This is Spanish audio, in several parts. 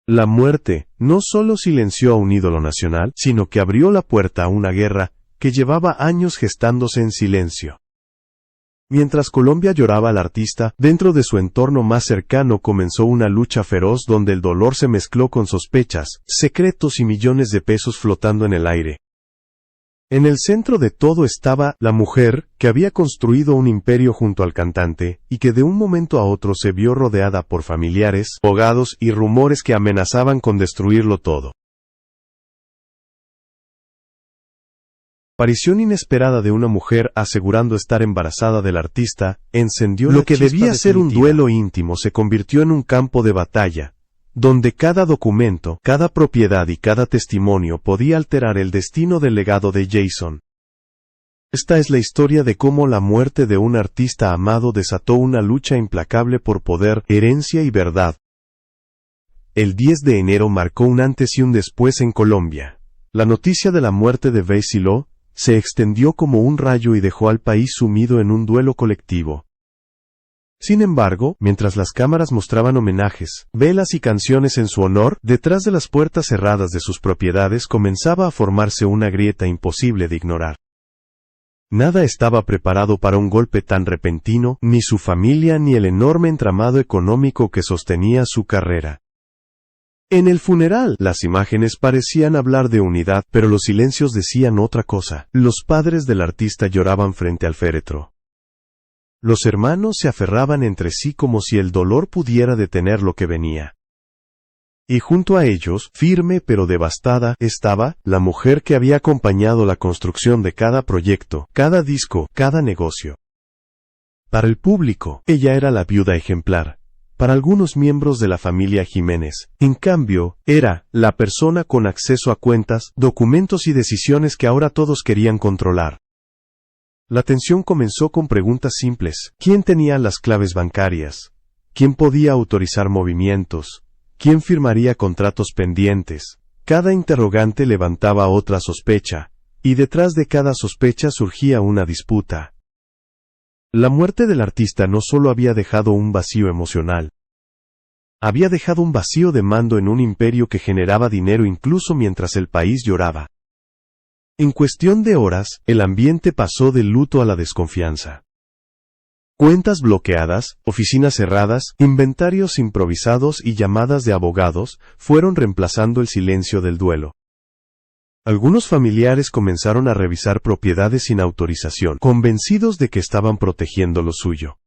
La muerte no solo silenció a un ídolo nacional, sino que abrió la puerta a una guerra que llevaba años gestándose en silencio. Mientras Colombia lloraba al artista, dentro de su entorno más cercano comenzó una lucha feroz donde el dolor se mezcló con sospechas, secretos y millones de pesos flotando en el aire. En el centro de todo estaba la mujer, que había construido un imperio junto al cantante, y que de un momento a otro se vio rodeada por familiares, abogados y rumores que amenazaban con destruirlo todo. La aparición inesperada de una mujer asegurando estar embarazada del artista, encendió lo que debía ser un duelo íntimo se convirtió en un campo de batalla, donde cada documento, cada propiedad y cada testimonio podía alterar el destino del legado de Jason. Esta es la historia de cómo la muerte de un artista amado desató una lucha implacable por poder, herencia y verdad. El 10 de enero marcó un antes y un después en Colombia. La noticia de la muerte de Beysi Lo se extendió como un rayo y dejó al país sumido en un duelo colectivo. Sin embargo, mientras las cámaras mostraban homenajes, velas y canciones en su honor, detrás de las puertas cerradas de sus propiedades comenzaba a formarse una grieta imposible de ignorar. Nada estaba preparado para un golpe tan repentino, ni su familia ni el enorme entramado económico que sostenía su carrera. En el funeral, las imágenes parecían hablar de unidad, pero los silencios decían otra cosa. Los padres del artista lloraban frente al féretro. Los hermanos se aferraban entre sí como si el dolor pudiera detener lo que venía. Y junto a ellos, firme pero devastada, estaba la mujer que había acompañado la construcción de cada proyecto, cada disco, cada negocio. Para el público, ella era la viuda ejemplar. Para algunos miembros de la familia Jiménez, en cambio, era la persona con acceso a cuentas, documentos y decisiones que ahora todos querían controlar. La tensión comenzó con preguntas simples. ¿Quién tenía las claves bancarias? ¿Quién podía autorizar movimientos? ¿Quién firmaría contratos pendientes? Cada interrogante levantaba otra sospecha, y detrás de cada sospecha surgía una disputa. La muerte del artista no solo había dejado un vacío emocional, había dejado un vacío de mando en un imperio que generaba dinero incluso mientras el país lloraba. En cuestión de horas, el ambiente pasó del luto a la desconfianza. Cuentas bloqueadas, oficinas cerradas, inventarios improvisados y llamadas de abogados fueron reemplazando el silencio del duelo. Algunos familiares comenzaron a revisar propiedades sin autorización, convencidos de que estaban protegiendo lo suyo.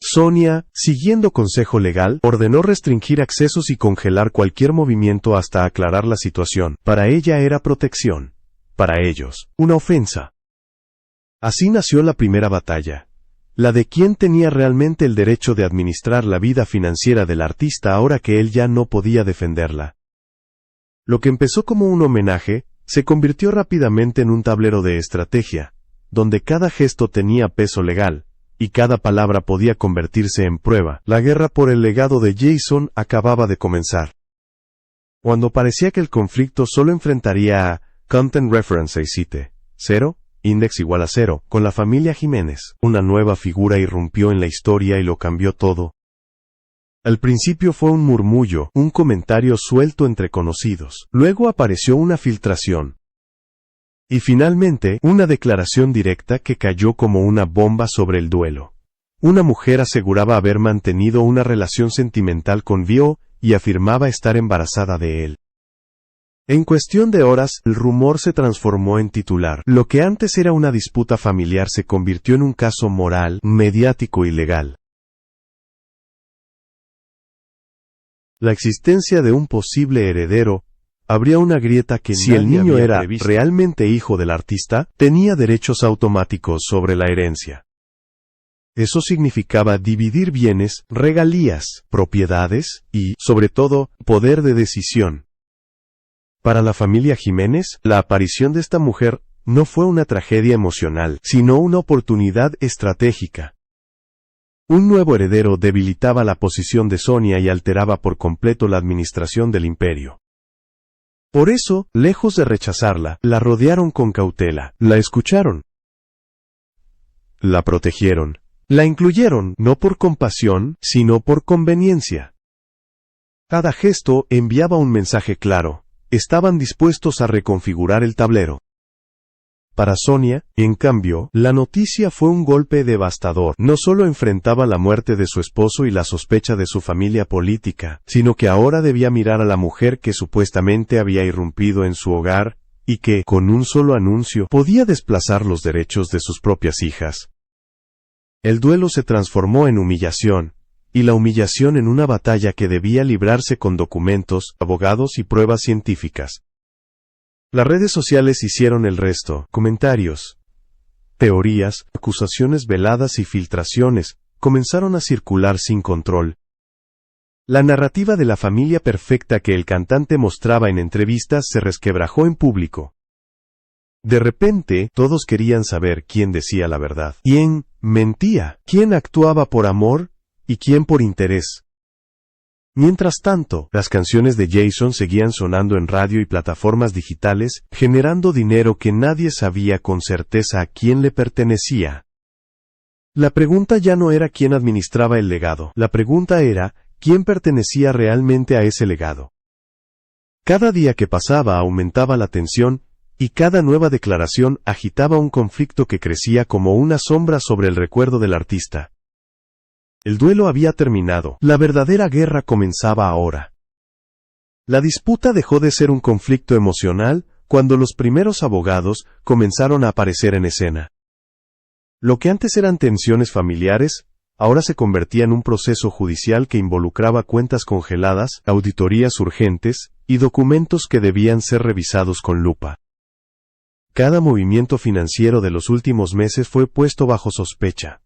Sonia, siguiendo consejo legal, ordenó restringir accesos y congelar cualquier movimiento hasta aclarar la situación. Para ella era protección. Para ellos, una ofensa. Así nació la primera batalla. La de quién tenía realmente el derecho de administrar la vida financiera del artista ahora que él ya no podía defenderla. Lo que empezó como un homenaje, se convirtió rápidamente en un tablero de estrategia, donde cada gesto tenía peso legal, y cada palabra podía convertirse en prueba. La guerra por el legado de Jason acababa de comenzar. Cuando parecía que el conflicto solo enfrentaría a Content Reference Cite 0, Index igual a 0, con la familia Jiménez, una nueva figura irrumpió en la historia y lo cambió todo. Al principio fue un murmullo, un comentario suelto entre conocidos. Luego apareció una filtración. Y finalmente, una declaración directa que cayó como una bomba sobre el duelo. Una mujer aseguraba haber mantenido una relación sentimental con Vio y afirmaba estar embarazada de él. En cuestión de horas, el rumor se transformó en titular. Lo que antes era una disputa familiar se convirtió en un caso moral, mediático y legal. La existencia de un posible heredero habría una grieta que si el niño era realmente hijo del artista, tenía derechos automáticos sobre la herencia. Eso significaba dividir bienes, regalías, propiedades y, sobre todo, poder de decisión. Para la familia Jiménez, la aparición de esta mujer no fue una tragedia emocional, sino una oportunidad estratégica. Un nuevo heredero debilitaba la posición de Sonia y alteraba por completo la administración del imperio. Por eso, lejos de rechazarla, la rodearon con cautela, la escucharon, la protegieron, la incluyeron, no por compasión, sino por conveniencia. Cada gesto enviaba un mensaje claro: estaban dispuestos a reconfigurar el tablero. Para Sonia, en cambio, la noticia fue un golpe devastador. No solo enfrentaba la muerte de su esposo y la sospecha de su familia política, sino que ahora debía mirar a la mujer que supuestamente había irrumpido en su hogar, y que, con un solo anuncio, podía desplazar los derechos de sus propias hijas. El duelo se transformó en humillación, y la humillación en una batalla que debía librarse con documentos, abogados y pruebas científicas. Las redes sociales hicieron el resto. Comentarios, teorías, acusaciones veladas y filtraciones comenzaron a circular sin control. La narrativa de la familia perfecta que el cantante mostraba en entrevistas se resquebrajó en público. De repente, todos querían saber quién decía la verdad, quién mentía, quién actuaba por amor y quién por interés. Mientras tanto, las canciones de Jason seguían sonando en radio y plataformas digitales, generando dinero que nadie sabía con certeza a quién le pertenecía. La pregunta ya no era quién administraba el legado, la pregunta era quién pertenecía realmente a ese legado. Cada día que pasaba aumentaba la tensión, y cada nueva declaración agitaba un conflicto que crecía como una sombra sobre el recuerdo del artista. El duelo había terminado, la verdadera guerra comenzaba ahora. La disputa dejó de ser un conflicto emocional cuando los primeros abogados comenzaron a aparecer en escena. Lo que antes eran tensiones familiares, ahora se convertía en un proceso judicial que involucraba cuentas congeladas, auditorías urgentes y documentos que debían ser revisados con lupa. Cada movimiento financiero de los últimos meses fue puesto bajo sospecha.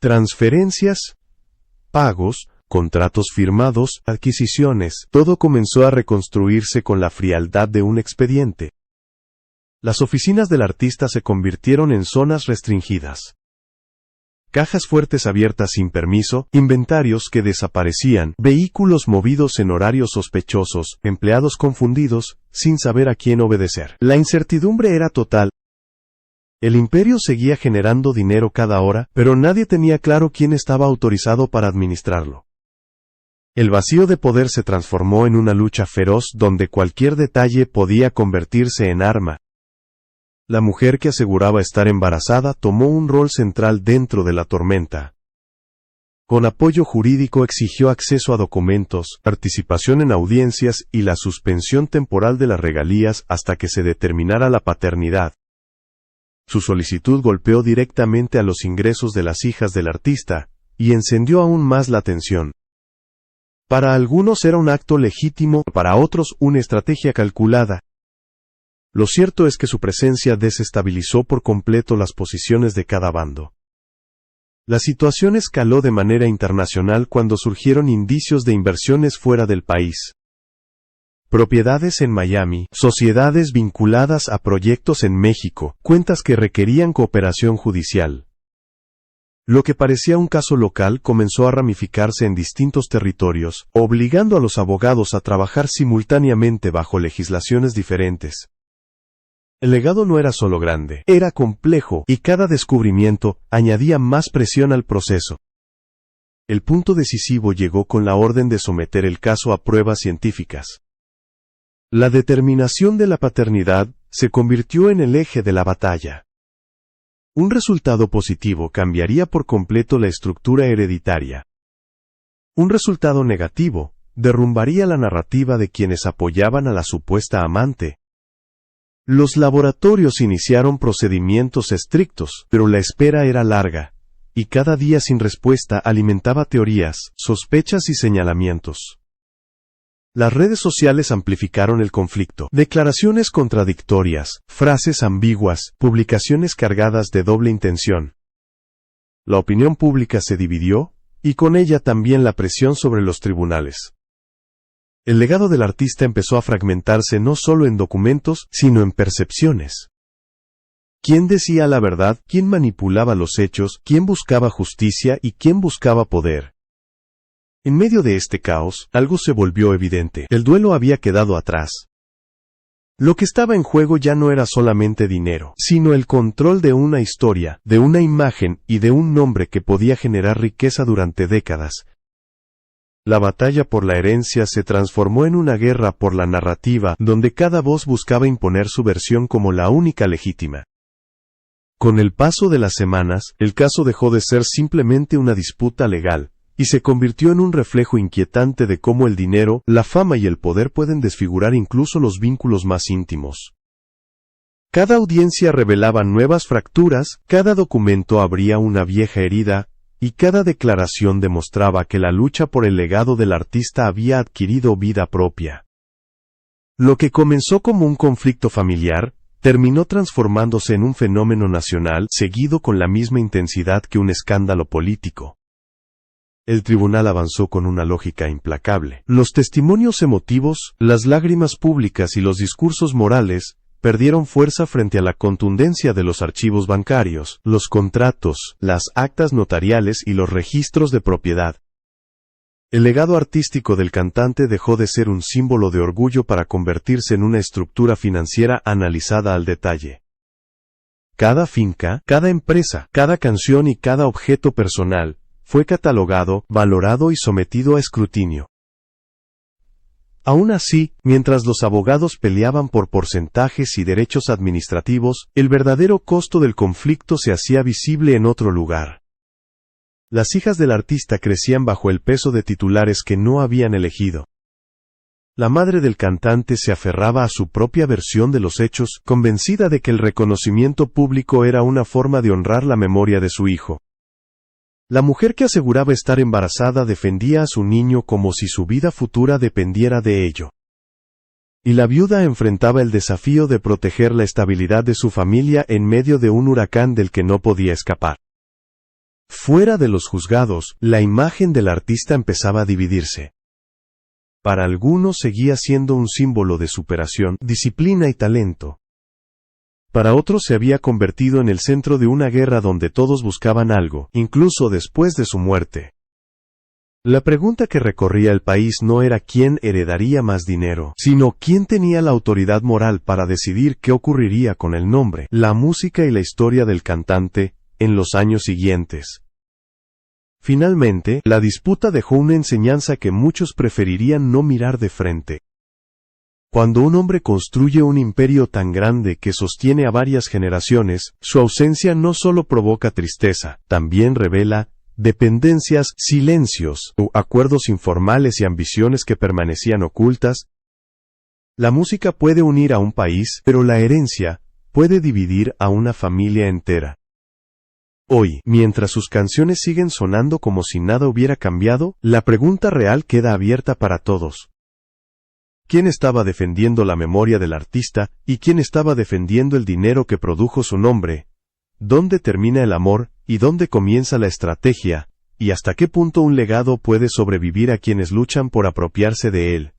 Transferencias, pagos, contratos firmados, adquisiciones, todo comenzó a reconstruirse con la frialdad de un expediente. Las oficinas del artista se convirtieron en zonas restringidas. Cajas fuertes abiertas sin permiso, inventarios que desaparecían, vehículos movidos en horarios sospechosos, empleados confundidos, sin saber a quién obedecer. La incertidumbre era total. El imperio seguía generando dinero cada hora, pero nadie tenía claro quién estaba autorizado para administrarlo. El vacío de poder se transformó en una lucha feroz donde cualquier detalle podía convertirse en arma. La mujer que aseguraba estar embarazada tomó un rol central dentro de la tormenta. Con apoyo jurídico exigió acceso a documentos, participación en audiencias y la suspensión temporal de las regalías hasta que se determinara la paternidad. Su solicitud golpeó directamente a los ingresos de las hijas del artista, y encendió aún más la tensión. Para algunos era un acto legítimo, para otros una estrategia calculada. Lo cierto es que su presencia desestabilizó por completo las posiciones de cada bando. La situación escaló de manera internacional cuando surgieron indicios de inversiones fuera del país. Propiedades en Miami, sociedades vinculadas a proyectos en México, cuentas que requerían cooperación judicial. Lo que parecía un caso local comenzó a ramificarse en distintos territorios, obligando a los abogados a trabajar simultáneamente bajo legislaciones diferentes. El legado no era solo grande, era complejo, y cada descubrimiento añadía más presión al proceso. El punto decisivo llegó con la orden de someter el caso a pruebas científicas. La determinación de la paternidad se convirtió en el eje de la batalla. Un resultado positivo cambiaría por completo la estructura hereditaria. Un resultado negativo derrumbaría la narrativa de quienes apoyaban a la supuesta amante. Los laboratorios iniciaron procedimientos estrictos, pero la espera era larga, y cada día sin respuesta alimentaba teorías, sospechas y señalamientos. Las redes sociales amplificaron el conflicto. Declaraciones contradictorias, frases ambiguas, publicaciones cargadas de doble intención. La opinión pública se dividió, y con ella también la presión sobre los tribunales. El legado del artista empezó a fragmentarse no solo en documentos, sino en percepciones. ¿Quién decía la verdad? ¿Quién manipulaba los hechos? ¿Quién buscaba justicia? ¿Y quién buscaba poder? En medio de este caos, algo se volvió evidente. El duelo había quedado atrás. Lo que estaba en juego ya no era solamente dinero, sino el control de una historia, de una imagen y de un nombre que podía generar riqueza durante décadas. La batalla por la herencia se transformó en una guerra por la narrativa, donde cada voz buscaba imponer su versión como la única legítima. Con el paso de las semanas, el caso dejó de ser simplemente una disputa legal, y se convirtió en un reflejo inquietante de cómo el dinero, la fama y el poder pueden desfigurar incluso los vínculos más íntimos. Cada audiencia revelaba nuevas fracturas, cada documento abría una vieja herida, y cada declaración demostraba que la lucha por el legado del artista había adquirido vida propia. Lo que comenzó como un conflicto familiar, terminó transformándose en un fenómeno nacional, seguido con la misma intensidad que un escándalo político. El tribunal avanzó con una lógica implacable. Los testimonios emotivos, las lágrimas públicas y los discursos morales perdieron fuerza frente a la contundencia de los archivos bancarios, los contratos, las actas notariales y los registros de propiedad. El legado artístico del cantante dejó de ser un símbolo de orgullo para convertirse en una estructura financiera analizada al detalle. Cada finca, cada empresa, cada canción y cada objeto personal fue catalogado, valorado y sometido a escrutinio. Aún así, mientras los abogados peleaban por porcentajes y derechos administrativos, el verdadero costo del conflicto se hacía visible en otro lugar. Las hijas del artista crecían bajo el peso de titulares que no habían elegido. La madre del cantante se aferraba a su propia versión de los hechos, convencida de que el reconocimiento público era una forma de honrar la memoria de su hijo. La mujer que aseguraba estar embarazada defendía a su niño como si su vida futura dependiera de ello. Y la viuda enfrentaba el desafío de proteger la estabilidad de su familia en medio de un huracán del que no podía escapar. Fuera de los juzgados, la imagen del artista empezaba a dividirse. Para algunos seguía siendo un símbolo de superación, disciplina y talento. Para otros se había convertido en el centro de una guerra donde todos buscaban algo, incluso después de su muerte. La pregunta que recorría el país no era quién heredaría más dinero, sino quién tenía la autoridad moral para decidir qué ocurriría con el nombre, la música y la historia del cantante en los años siguientes. Finalmente, la disputa dejó una enseñanza que muchos preferirían no mirar de frente. Cuando un hombre construye un imperio tan grande que sostiene a varias generaciones, su ausencia no solo provoca tristeza, también revela dependencias, silencios, acuerdos informales y ambiciones que permanecían ocultas. La música puede unir a un país, pero la herencia puede dividir a una familia entera. Hoy, mientras sus canciones siguen sonando como si nada hubiera cambiado, la pregunta real queda abierta para todos. ¿Quién estaba defendiendo la memoria del artista, y quién estaba defendiendo el dinero que produjo su nombre? ¿Dónde termina el amor, y dónde comienza la estrategia, y hasta qué punto un legado puede sobrevivir a quienes luchan por apropiarse de él?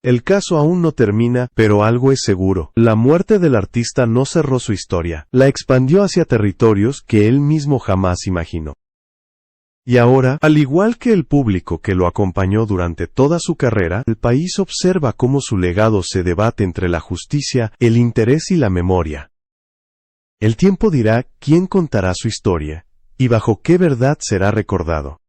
El caso aún no termina, pero algo es seguro. La muerte del artista no cerró su historia, la expandió hacia territorios que él mismo jamás imaginó. Y ahora, al igual que el público que lo acompañó durante toda su carrera, el país observa cómo su legado se debate entre la justicia, el interés y la memoria. El tiempo dirá quién contará su historia, y bajo qué verdad será recordado.